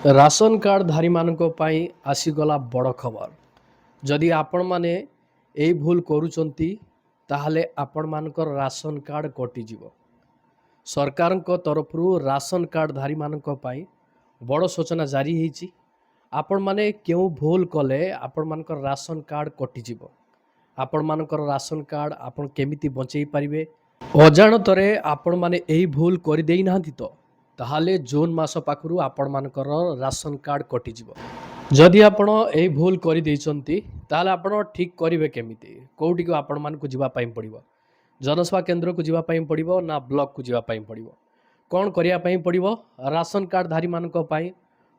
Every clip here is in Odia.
ରାସନ କାର୍ଡ ଧାରୀ ମାନଙ୍କ ପାଇଁ ଆସିଗଲା ବଡ଼ ଖବର। ଯଦି ଆପଣମାନେ ଏଇ ଭୁଲ କରୁଛନ୍ତି ତାହେଲେ ଆପଣମାନଙ୍କର ରାସନ କାର୍ଡ କଟିଯିବ। ସରକାରଙ୍କ ତରଫରୁ ରାସନ କାର୍ଡ ଧାରୀ ମାନଙ୍କ ପାଇଁ ବଡ଼ ସୂଚନା ଜାରି ହେଇଛି। ଆପଣମାନେ କେଉଁ ଭୁଲ କଲେ ଆପଣମାନଙ୍କର ରାସନ କାର୍ଡ କଟିଯିବ, ଆପଣମାନଙ୍କର ରାସନ କାର୍ଡ ଆପଣ କେମିତି ବଞ୍ଚେଇ ପାରିବେ। ଅଜାଣତରେ ଆପଣମାନେ ଏହି ଭୁଲ କରିଦେଇନାହାନ୍ତି ତ? ତାହେଲେ ଜୁନ୍ ମାସ ପାଖରୁ ଆପଣମାନଙ୍କର ରାସନ କାର୍ଡ କଟିଯିବ। ଯଦି ଆପଣ ଏହି ଭୁଲ କରିଦେଇଛନ୍ତି ତାହେଲେ ଆପଣ ଠିକ୍ କରିବେ କେମିତି? କେଉଁଠିକୁ ଆପଣମାନଙ୍କୁ ଯିବା ପାଇଁ ପଡ଼ିବ? ଜନସେବା କେନ୍ଦ୍ରକୁ ଯିବା ପାଇଁ ପଡ଼ିବ ନା ବ୍ଲକକୁ ଯିବା ପାଇଁ ପଡ଼ିବ? କ'ଣ କରିବା ପାଇଁ ପଡ଼ିବ? ରାସନ କାର୍ଡ ଧାରୀମାନଙ୍କ ପାଇଁ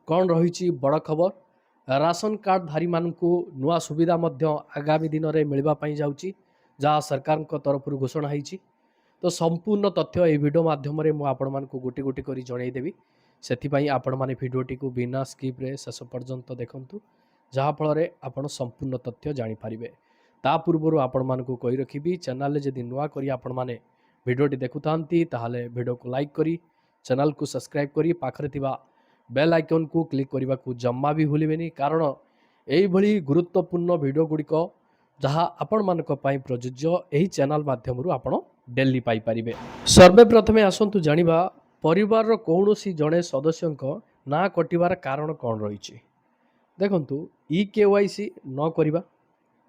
କ'ଣ ରହିଛି ବଡ଼ ଖବର? ରାସନ କାର୍ଡ ଧାରୀମାନଙ୍କୁ ନୂଆ ସୁବିଧା ମଧ୍ୟ ଆଗାମୀ ଦିନରେ ମିଳିବା ପାଇଁ ଯାଉଛି, ଯାହା ସରକାରଙ୍କ ତରଫରୁ ଘୋଷଣା ହେଇଛି। ତ ସମ୍ପୂର୍ଣ୍ଣ ତଥ୍ୟ ଏହି ଭିଡ଼ିଓ ମାଧ୍ୟମରେ ମୁଁ ଆପଣମାନଙ୍କୁ ଗୋଟି ଗୋଟି କରି ଜଣାଇଦେବି। ସେଥିପାଇଁ ଆପଣମାନେ ଭିଡ଼ିଓଟିକୁ ବିନା ସ୍କିପ୍ରେ ଶେଷ ପର୍ଯ୍ୟନ୍ତ ଦେଖନ୍ତୁ, ଯାହାଫଳରେ ଆପଣ ସମ୍ପୂର୍ଣ୍ଣ ତଥ୍ୟ ଜାଣିପାରିବେ। ତା ପୂର୍ବରୁ ଆପଣମାନଙ୍କୁ କହି ରଖିବି, ଚ୍ୟାନେଲରେ ଯଦି ନୂଆ କରି ଆପଣମାନେ ଭିଡ଼ିଓଟି ଦେଖୁଥାନ୍ତି ତାହେଲେ ଭିଡ଼ିଓକୁ ଲାଇକ୍ କରି ଚ୍ୟାନେଲକୁ ସବସ୍କ୍ରାଇବ୍ କରି ପାଖରେ ଥିବା ବେଲ୍ ଆଇକନ୍କୁ କ୍ଲିକ୍ କରିବାକୁ ଜମା ବି ଭୁଲିବେନି, କାରଣ ଏଇଭଳି ଗୁରୁତ୍ୱପୂର୍ଣ୍ଣ ଭିଡ଼ିଓ ଗୁଡ଼ିକ ଯାହା ଆପଣମାନଙ୍କ ପାଇଁ ପ୍ରଯୁଜ୍ୟ ଏହି ଚ୍ୟାନେଲ ମାଧ୍ୟମରୁ ଆପଣ ଡେଲି ପାଇପାରିବେ। ସର୍ବପ୍ରଥମେ ଆସନ୍ତୁ ଜାଣିବା ପରିବାରର କୌଣସି ଜଣେ ସଦସ୍ୟଙ୍କ ନାଁ କଟିବାର କାରଣ କ'ଣ ରହିଛି। ଦେଖନ୍ତୁ, KYC ନ କରିବା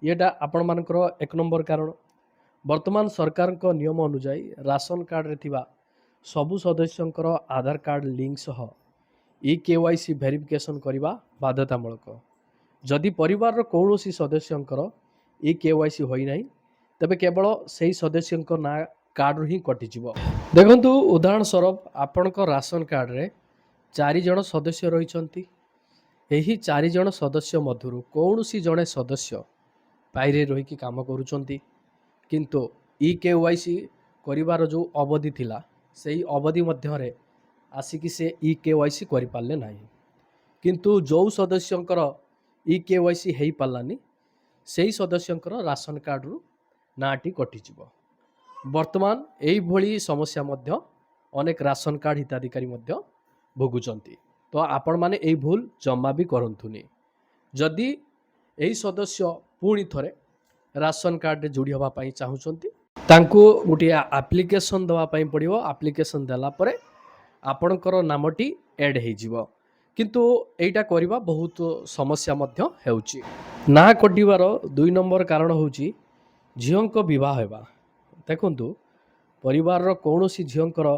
ଏଇଟା ଆପଣମାନଙ୍କର 1 ନମ୍ବର କାରଣ। ବର୍ତ୍ତମାନ ସରକାରଙ୍କ ନିୟମ ଅନୁଯାୟୀ ରାସନ କାର୍ଡରେ ଥିବା ସବୁ ସଦସ୍ୟଙ୍କର ଆଧାର କାର୍ଡ ଲିଙ୍କ ସହ KYC ଭେରିଫିକେସନ୍ କରିବା ବାଧ୍ୟତାମୂଳକ। ଯଦି ପରିବାରର କୌଣସି ସଦସ୍ୟଙ୍କର KYC ହୋଇନାହିଁ ତେବେ କେବଳ ସେହି ସଦସ୍ୟଙ୍କ ନାଁ କାର୍ଡରୁ ହିଁ କଟିଯିବ। ଦେଖନ୍ତୁ, ଉଦାହରଣ ସ୍ୱରୂପ ଆପଣଙ୍କ ରାସନ କାର୍ଡରେ 4 ଜଣ ସଦସ୍ୟ ରହିଛନ୍ତି। ଏହି 4 ଜଣ ସଦସ୍ୟ ମଧ୍ୟରୁ କୌଣସି ଜଣେ ସଦସ୍ୟ ବାଇରେ ରହିକି କାମ କରୁଛନ୍ତି, କିନ୍ତୁ KYC କରିବାର ଯେଉଁ ଅବଧି ଥିଲା ସେହି ଅବଧି ମଧ୍ୟରେ ଆସିକି ସେ KYC କରିପାରିଲେ ନାହିଁ। କିନ୍ତୁ ଯେଉଁ ସଦସ୍ୟଙ୍କର KYC ହେଇପାରିଲାନି ସେହି ସଦସ୍ୟଙ୍କର ରାସନ କାର୍ଡରୁ ନାଁଟି କଟିଯିବ। ବର୍ତ୍ତମାନ ଏଇଭଳି ସମସ୍ୟା ମଧ୍ୟ ଅନେକ ରାସନ କାର୍ଡ ହିତାଧିକାରୀ ମଧ୍ୟ ଭୋଗୁଛନ୍ତି। ତ ଆପଣମାନେ ଏଇ ଭୁଲ ଜମା ବି କରନ୍ତୁନି। ଯଦି ଏହି ସଦସ୍ୟ ପୁଣି ଥରେ ରାସନ କାର୍ଡରେ ଯୋଡ଼ି ହେବା ପାଇଁ ଚାହୁଁଛନ୍ତି ତାଙ୍କୁ ଗୋଟିଏ ଆପ୍ଲିକେସନ୍ ଦେବା ପାଇଁ ପଡ଼ିବ। ଆପ୍ଲିକେସନ୍ ଦେଲା ପରେ ଆପଣଙ୍କର ନାମଟି ଆଡ଼୍ ହେଇଯିବ, କିନ୍ତୁ ଏଇଟା କରିବା ବହୁତ ସମସ୍ୟା ମଧ୍ୟ ହେଉଛି। ନାଁ କଟିବାର 2 ନମ୍ବର କାରଣ ହେଉଛି ଝିଅଙ୍କ ବିବାହ ହେବା। ଦେଖନ୍ତୁ, ପରିବାରର କୌଣସି ଝିଅଙ୍କର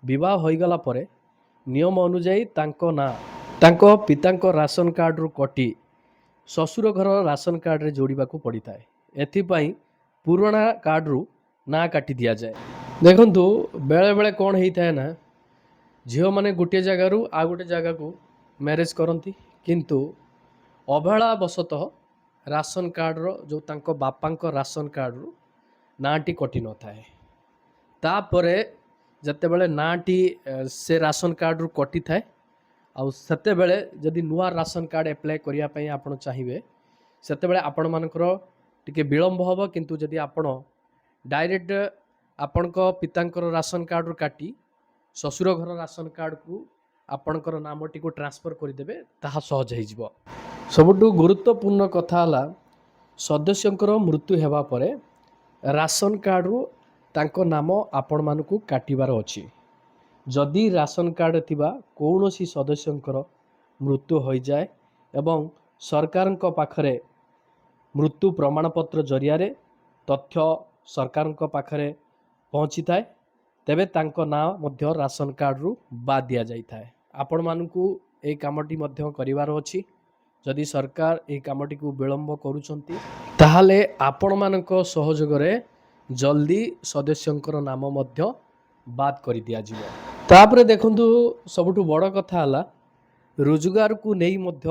ବିବାହ ହୋଇଗଲା ପରେ ନିୟମ ଅନୁଯାୟୀ ତାଙ୍କ ନାଁ ତାଙ୍କ ପିତାଙ୍କ ରାସନ କାର୍ଡରୁ କଟି ଶ୍ୱଶୁର ଘର ରାସନ କାର୍ଡରେ ଯୋଡ଼ିବାକୁ ପଡ଼ିଥାଏ। ଏଥିପାଇଁ ପୁରୁଣା କାର୍ଡରୁ ନାଁ କାଟି ଦିଆଯାଏ। ଦେଖନ୍ତୁ, ବେଳେବେଳେ କ'ଣ ହେଇଥାଏ ନା, ଝିଅମାନେ ଗୋଟିଏ ଜାଗାରୁ ଆଉ ଗୋଟେ ଜାଗାକୁ ମ୍ୟାରେଜ୍ କରନ୍ତି, କିନ୍ତୁ ଅବହେଳାବଶତଃ ରାସନ କାର୍ଡର ଯେଉଁ ତାଙ୍କ ବାପାଙ୍କ ରାସନ କାର୍ଡରୁ ନାଁଟି କଟି ନଥାଏ। ତାପରେ ଯେତେବେଳେ ନାଁଟି ସେ ରାସନ କାର୍ଡରୁ କଟିଥାଏ, ଆଉ ସେତେବେଳେ ଯଦି ନୂଆ ରାସନ କାର୍ଡ ଆପ୍ଲାଏ କରିବା ପାଇଁ ଆପଣ ଚାହିଁବେ ସେତେବେଳେ ଆପଣମାନଙ୍କର ଟିକେ ବିଳମ୍ବ ହେବ। କିନ୍ତୁ ଯଦି ଆପଣ ଡାଇରେକ୍ଟ ଆପଣଙ୍କ ପିତାଙ୍କର ରାସନ କାର୍ଡରୁ କାଟି ଶ୍ୱଶୁର ଘର ରାସନ କାର୍ଡକୁ ଆପଣଙ୍କର ନାମଟିକୁ ଟ୍ରାନ୍ସଫର କରିଦେବେ, ତାହା ସହଜ ହେଇଯିବ। ସବୁଠୁ ଗୁରୁତ୍ୱପୂର୍ଣ୍ଣ କଥା ହେଲା, ସଦସ୍ୟଙ୍କର ମୃତ୍ୟୁ ହେବା ପରେ ରାସନ କାର୍ଡରୁ ତାଙ୍କ ନାମ ଆପଣମାନଙ୍କୁ କାଟିବାର ଅଛି। ଯଦି ରାସନ କାର୍ଡରେ ଥିବା କୌଣସି ସଦସ୍ୟଙ୍କର ମୃତ୍ୟୁ ହୋଇଯାଏ ଏବଂ ସରକାରଙ୍କ ପାଖରେ ମୃତ୍ୟୁ ପ୍ରମାଣପତ୍ର ଜରିଆରେ ତଥ୍ୟ ସରକାରଙ୍କ ପାଖରେ ପହଞ୍ଚିଥାଏ, ତେବେ ତାଙ୍କ ନାଁ ମଧ୍ୟ ରାସନ କାର୍ଡରୁ ବାଦ୍ ଦିଆଯାଇଥାଏ। ଆପଣମାନଙ୍କୁ ଏହି କାମଟି ମଧ୍ୟ କରିବାର ଅଛି। ଯଦି ସରକାର ଏହି କାମଟିକୁ ବିଳମ୍ବ କରୁଛନ୍ତି ତାହେଲେ ଆପଣମାନଙ୍କ ସହଯୋଗରେ ଜଲ୍ଦି ସଦସ୍ୟଙ୍କର ନାମ ମଧ୍ୟ ବାଦ୍ କରିଦିଆଯିବ। ତାପରେ ଦେଖନ୍ତୁ, ସବୁଠୁ ବଡ଼ କଥା ହେଲା ରୋଜଗାରକୁ ନେଇ ମଧ୍ୟ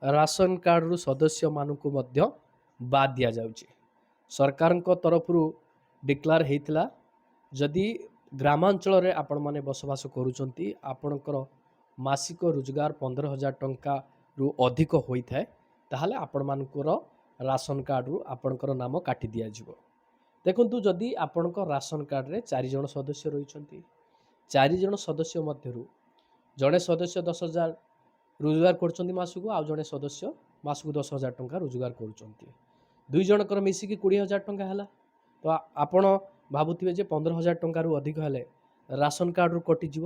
ରାସନ କାର୍ଡରୁ ସଦସ୍ୟମାନଙ୍କୁ ମଧ୍ୟ ବାଦ୍ ଦିଆଯାଉଛି। ସରକାରଙ୍କ ତରଫରୁ ଡିକ୍ଲାର ହେଇଥିଲା, ଯଦି ଗ୍ରାମାଞ୍ଚଳରେ ଆପଣମାନେ ବସବାସ କରୁଛନ୍ତି, ଆପଣଙ୍କର ମାସିକ ରୋଜଗାର 15,000 ଟଙ୍କାରୁ ଅଧିକ ହୋଇଥାଏ, ତାହେଲେ ଆପଣମାନଙ୍କର ରାସନ କାର୍ଡରୁ ଆପଣଙ୍କର ନାମ କାଟି ଦିଆଯିବ। ଦେଖନ୍ତୁ, ଯଦି ଆପଣଙ୍କ ରାସନ କାର୍ଡରେ 4 ଜଣ ସଦସ୍ୟ ରହିଛନ୍ତି, 4 ଜଣ ସଦସ୍ୟ ମଧ୍ୟରୁ ଜଣେ ସଦସ୍ୟ 10,000 ରୋଜଗାର କରୁଛନ୍ତି ମାସକୁ, ଆଉ ଜଣେ ସଦସ୍ୟ ମାସକୁ 10,000 ଟଙ୍କା ରୋଜଗାର କରୁଛନ୍ତି। ଦୁଇ ଜଣଙ୍କର ମିଶିକି 20,000 ଟଙ୍କା ହେଲା। ତ ଆପଣ ଭାବୁଥିବେ ଯେ 15,000 ଟଙ୍କାରୁ ଅଧିକ ହେଲେ ରାସନ କାର୍ଡ଼ରୁ କଟିଯିବ।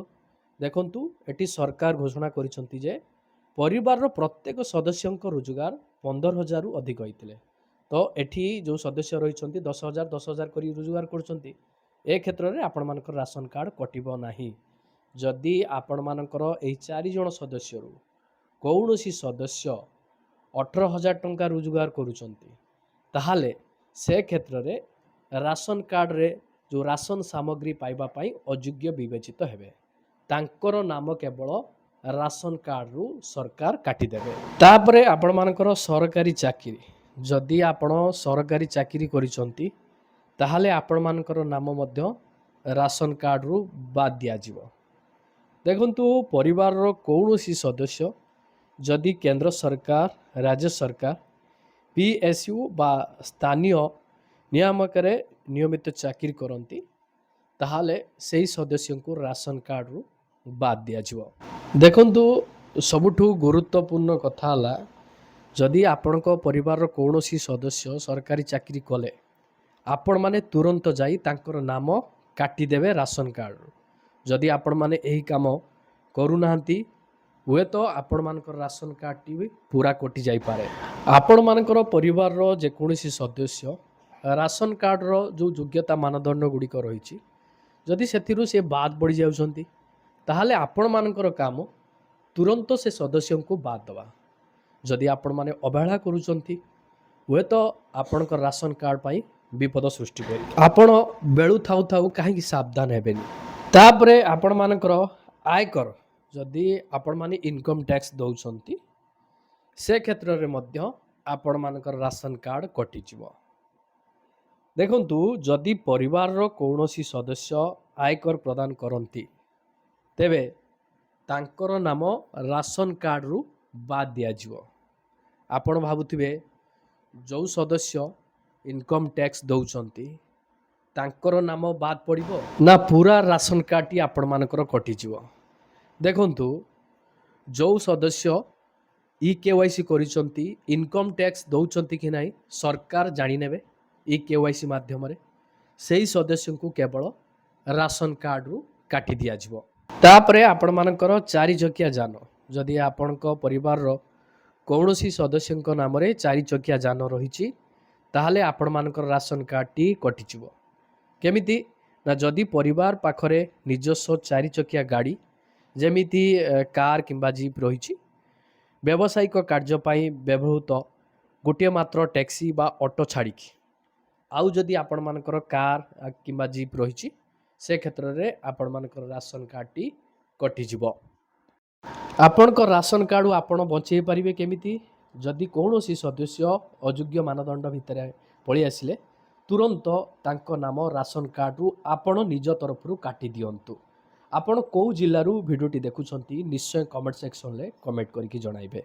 ଦେଖନ୍ତୁ ଏଠି ସରକାର ଘୋଷଣା କରିଛନ୍ତି ଯେ ପରିବାରର ପ୍ରତ୍ୟେକ ସଦସ୍ୟଙ୍କ ରୋଜଗାର 15,000ରୁ ଅଧିକ ହୋଇଥିଲେ। ତ ଏଠି ଯେଉଁ ସଦସ୍ୟ ରହିଛନ୍ତି 10,000 10,000 କରି ରୋଜଗାର କରୁଛନ୍ତି, ଏ କ୍ଷେତ୍ରରେ ଆପଣମାନଙ୍କର ରାସନ କାର୍ଡ଼ କଟିବ ନାହିଁ। ଯଦି ଆପଣମାନଙ୍କର ଏହି 4 ଜଣ ସଦସ୍ୟରୁ କୌଣସି ସଦସ୍ୟ 18,000 ଟଙ୍କା ରୋଜଗାର କରୁଛନ୍ତି, ତାହେଲେ ସେ କ୍ଷେତ୍ରରେ ରାସନ କାର୍ଡ଼ରେ ଯେଉଁ ରାସନ ସାମଗ୍ରୀ ପାଇବା ପାଇଁ ଅଯୋଗ୍ୟ ବିବେଚିତ ହେବେ। ତାଙ୍କର ନାମ କେବଳ ରାସନ କାର୍ଡ଼ରୁ ସରକାର କାଟିଦେବେ। ତାପରେ ଆପଣମାନଙ୍କର ସରକାରୀ ଚାକିରି, ଯଦି ଆପଣ ସରକାରୀ ଚାକିରି କରିଛନ୍ତି, ତାହେଲେ ଆପଣମାନଙ୍କର ନାମ ମଧ୍ୟ ରାସନ କାର୍ଡ଼ରୁ ବାଦ୍ ଦିଆଯିବ। ଦେଖନ୍ତୁ ପରିବାରର କୌଣସି ସଦସ୍ୟ ଯଦି କେନ୍ଦ୍ର ସରକାର, ରାଜ୍ୟ ସରକାର, PSU ବା ସ୍ଥାନୀୟ ନିୟାମକରେ ନିୟମିତ ଚାକିରି କରନ୍ତି, ତାହେଲେ ସେହି ସଦସ୍ୟଙ୍କୁ ରାସନ କାର୍ଡ଼ରୁ ବାଦ୍ ଦିଆଯିବ। ଦେଖନ୍ତୁ ସବୁଠୁ ଗୁରୁତ୍ୱପୂର୍ଣ୍ଣ କଥା ହେଲା, ଯଦି ଆପଣଙ୍କ ପରିବାରର କୌଣସି ସଦସ୍ୟ ସରକାରୀ ଚାକିରି କଲେ, ଆପଣମାନେ ତୁରନ୍ତ ଯାଇ ତାଙ୍କର ନାମ କାଟିଦେବେ ରାସନ କାର୍ଡ଼ରୁ। ଯଦି ଆପଣମାନେ ଏହି କାମ କରୁନାହାନ୍ତି, ହୁଏତ ଆପଣମାନଙ୍କର ରାସନ କାର୍ଡ଼ଟି ବି ପୁରା କଟି ଯାଇପାରେ। ଆପଣମାନଙ୍କର ପରିବାରର ଯେକୌଣସି ସଦସ୍ୟ ରାସନ କାର୍ଡ଼ର ଯେଉଁ ଯୋଗ୍ୟତା ମାନଦଣ୍ଡ ଗୁଡ଼ିକ ରହିଛି, ଯଦି ସେଥିରୁ ସେ ବାଦ୍ ପଡ଼ି ଯାଉଛନ୍ତି, ତାହେଲେ ଆପଣମାନଙ୍କର କାମ ତୁରନ୍ତ ସେ ସଦସ୍ୟଙ୍କୁ ବାଦ୍ ଦେବା। ଯଦି ଆପଣମାନେ ଅବହେଳା କରୁଛନ୍ତି, ହୁଏତ ଆପଣଙ୍କ ରାସନ କାର୍ଡ଼ ପାଇଁ ବିପଦ ସୃଷ୍ଟି କରିବ। ଆପଣ ବେଳୁ ଥାଉ ଥାଉ କାହିଁକି ସାବଧାନ ହେବେନି। ତାପରେ ଆପଣମାନଙ୍କର ଆୟକର, ଯଦି ଆପଣମାନେ ଇନକମ୍ ଟ୍ୟାକ୍ସ ଦେଉଛନ୍ତି, ସେ କ୍ଷେତ୍ରରେ ମଧ୍ୟ ଆପଣମାନଙ୍କର ରାସନ କାର୍ଡ଼ କଟିଯିବ। ଦେଖନ୍ତୁ ଯଦି ପରିବାରର କୌଣସି ସଦସ୍ୟ ଆୟକର ପ୍ରଦାନ କରନ୍ତି, ତେବେ ତାଙ୍କର ନାମ ରାସନ କାର୍ଡ଼ରୁ ବାଦ୍ ଦିଆଯିବ। ଆପଣ ଭାବୁଥିବେ ଯେଉଁ ସଦସ୍ୟ ଇନକମ୍ ଟ୍ୟାକ୍ସ ଦେଉଛନ୍ତି, ତାଙ୍କର ନାମ ବାଦ୍ ପଡ଼ିବ ନା ପୁରା ରାସନ କାର୍ଡ଼ଟି ଆପଣମାନଙ୍କର କଟିଯିବ। ଦେଖନ୍ତୁ ଯେଉଁ ସଦସ୍ୟ EKYC କରିଛନ୍ତି, ଇନକମ୍ ଟ୍ୟାକ୍ସ ଦେଉଛନ୍ତି କି ନାହିଁ ସରକାର ଜାଣିନେବେ EKYC ମାଧ୍ୟମରେ। ସେହି ସଦସ୍ୟଙ୍କୁ କେବଳ ରାସନ କାର୍ଡ଼ରୁ କାଟି ଦିଆଯିବ। ତାପରେ ଆପଣମାନଙ୍କର 4 ଚକିଆ ଯାନ, ଯଦି ଆପଣଙ୍କ ପରିବାରର କୌଣସି ସଦସ୍ୟଙ୍କ ନାମରେ 4 ଚକିଆ ଯାନ ରହିଛି, ତାହେଲେ ଆପଣମାନଙ୍କର ରାସନ କାର୍ଡ଼ଟି କଟିଯିବ। କେମିତି ନା ଯଦି ପରିବାର ପାଖରେ ନିଜସ୍ୱ 4 ଚକିଆ ଗାଡ଼ି, ଯେମିତି କାର୍ କିମ୍ବା ଜିପ୍ ରହିଛି, ବ୍ୟବସାୟିକ କାର୍ଯ୍ୟ ପାଇଁ ବ୍ୟବହୃତ ଗୋଟିଏ ମାତ୍ର ଟ୍ୟାକ୍ସି ବା ଅଟୋ ଛାଡ଼ିକି ଆଉ ଯଦି ଆପଣମାନଙ୍କର କାର୍ କିମ୍ବା ଜିପ୍ ରହିଛି, ସେ କ୍ଷେତ୍ରରେ ଆପଣମାନଙ୍କର ରାସନ କାର୍ଡ଼ଟି କଟିଯିବ। ଆପଣଙ୍କ ରାସନ କାର୍ଡ଼ରୁ ଆପଣ ବଞ୍ଚେଇ ପାରିବେ କେମିତି? ଯଦି କୌଣସି ସଦସ୍ୟ ଅଯୋଗ୍ୟ ମାନଦଣ୍ଡ ଭିତରେ ପଳେଇ ଆସିଲେ, ତୁରନ୍ତ ତାଙ୍କ ନାମ ରାସନ କାର୍ଡ଼ରୁ ଆପଣ ନିଜ ତରଫରୁ କାଟି ଦିଅନ୍ତୁ। ଆପଣ କେଉଁ ଜିଲ୍ଲାରୁ ଭିଡ଼ିଓଟି ଦେଖୁଛନ୍ତି, ନିଶ୍ଚୟ କମେଣ୍ଟ ସେକ୍ସନରେ କମେଣ୍ଟ କରିକି ଜଣାଇବେ।